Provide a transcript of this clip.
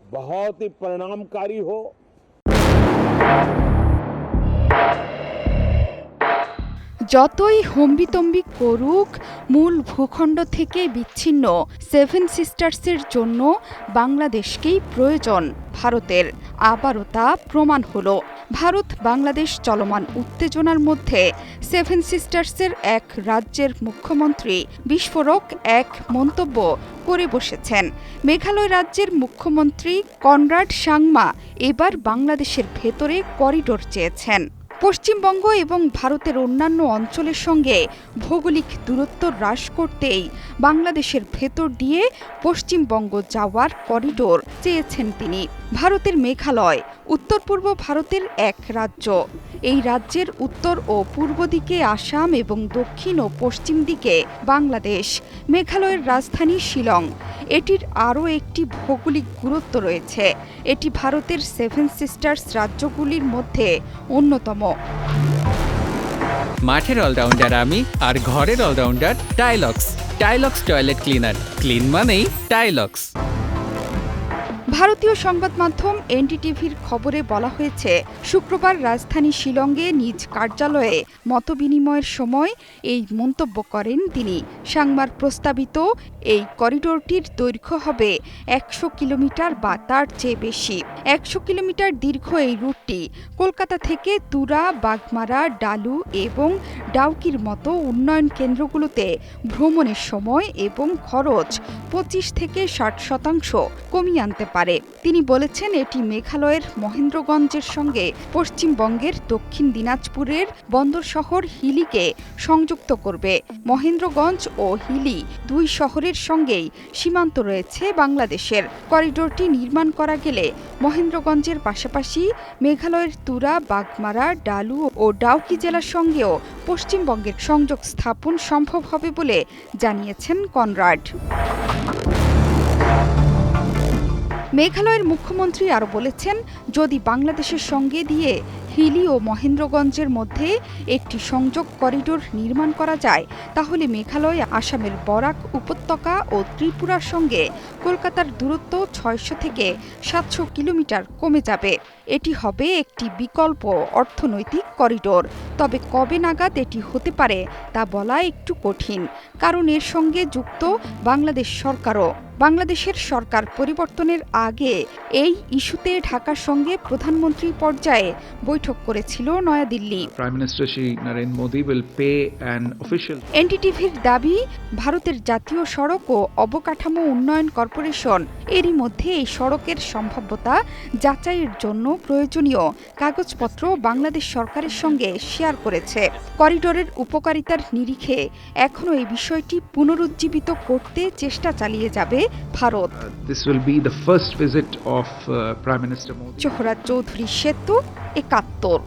बहुत ही परिणामकारी हो। যতই হম্বিতম্বি করুক, মূল ভূখণ্ড থেকে বিচ্ছিন্ন সেভেন সিস্টার্সের জন্য বাংলাদেশকেই প্রয়োজন ভারতের। আবারও তা প্রমাণ হলো। ভারত বাংলাদেশ চলমান উত্তেজনার মধ্যে সেভেন সিস্টার্সের এক রাজ্যের মুখ্যমন্ত্রী বিস্ফোরক এক মন্তব্য করে বসেছেন। মেঘালয় রাজ্যের মুখ্যমন্ত্রী কনরাড সাংমা এবার বাংলাদেশের ভেতরে করিডোর চেয়েছেন। পশ্চিমবঙ্গ এবং ভারতের অন্যান্য অঞ্চলের সঙ্গে ভৌগোলিক দূরত্ব হ্রাস করতেই বাংলাদেশের ভেতর দিয়ে পশ্চিমবঙ্গ যাওয়ার করিডোর চেয়েছেন তিনি। ভারতের মেঘালয় উত্তর পূর্ব ভারতের এক রাজ্য। এই রাজ্যের উত্তর ও পূর্ব দিকে আসাম এবং দক্ষিণ ও পশ্চিম দিকে বাংলাদেশ। মেঘালয়ের রাজধানী শিলং। এটির আরও একটি ভৌগোলিক গুরুত্ব রয়েছে। এটি ভারতের সেভেন সিস্টার্স রাজ্যগুলির মধ্যে অন্যতম। মাঠের অলরাউন্ডার আমি, আর ঘরের allrounder Tylox. Tylox toilet cleaner, clean মানেই টাইলক্স। ভারতীয় সংবাদ মাধ্যম এনডিটিভির খবরে বলা হয়েছে, শুক্রবার রাজধানী শিলংয়ে নিজ কার্যালয়ে মতবিনিময়ের সময় এই মন্তব্য করেন তিনি। সাংমার প্রস্তাবিত এই করিডোরটির দৈর্ঘ্য হবে ১০০ কিলোমিটার বা তার চেয়ে বেশি। ১০০ কিলোমিটার দীর্ঘ এই রুটটি কলকাতা থেকে তুরা, বাগমারা, ডালু এবং ডাউকির মতো উন্নয়ন কেন্দ্রগুলোতে ভ্রমণের সময় এবং খরচ ২৫ থেকে ৬০% কমিয়ে আনতে পারে। তিনি বলেছেন, এটি মেঘালয়ের মহেন্দ্রগঞ্জের সঙ্গে পশ্চিমবঙ্গের দক্ষিণ দিনাজপুরের বন্দর শহর হিলিকে সংযুক্ত করবে। মহেন্দ্রগঞ্জ ও হিলি দুই শহরের সঙ্গেই সীমান্ত রয়েছে বাংলাদেশের। করিডোরটি নির্মাণ করা গেলে মহেন্দ্রগঞ্জের পাশাপাশি মেঘালয়ের তুরা, বাগমারা, ডালু ও ডাউকি জেলার সঙ্গেও পশ্চিমবঙ্গের সংযোগ স্থাপন সম্ভব হবে বলে জানিয়েছেন কনরাড। মেঘালয়ের মুখ্যমন্ত্রী আরও বলেছেন, যদি বাংলাদেশের সঙ্গে দিয়ে হিলি ও মহেন্দ্রগঞ্জের মধ্যে একটি সংযোগ করিডোর নির্মাণ করা যায়, তাহলে মেঘালয়, আসামের বরাক উপত্যকা ও ত্রিপুরার সঙ্গে কলকাতার দূরত্ব ৬০০ থেকে ৭০০ কিলোমিটার কমে যাবে। এটি হবে একটি বিকল্প অর্থনৈতিক করিডোর। তবে কবে নাগাদ এটি হতে পারে তা বলা একটু কঠিন, কারণ এর সঙ্গে যুক্ত বাংলাদেশ সরকারও। বাংলাদেশের সরকার পরিবর্তনের আগে এই ইস্যুতে ঢাকার সঙ্গে প্রধানমন্ত্রী পর্যায়ে বৈঠক করেছিল নয়াদিল্লি। এনডিটিভির দাবি, ভারতের জাতীয় সড়ক ও অবকাঠামো উন্নয়ন কর্পোরেশন এরই মধ্যে এই সড়কের সম্ভাব্যতা যাচাইয়ের জন্য প্রয়োজনীয় কাগজপত্র বাংলাদেশ সরকারের সঙ্গে শেয়ার করেছে। করিডোরের উপকারিতার নিরিখে এখনও এই বিষয়টি পুনরুজ্জীবিত করতে চেষ্টা চালিয়ে যাবে ভারত। জোহরা চৌধুরী সেতু, ৭১।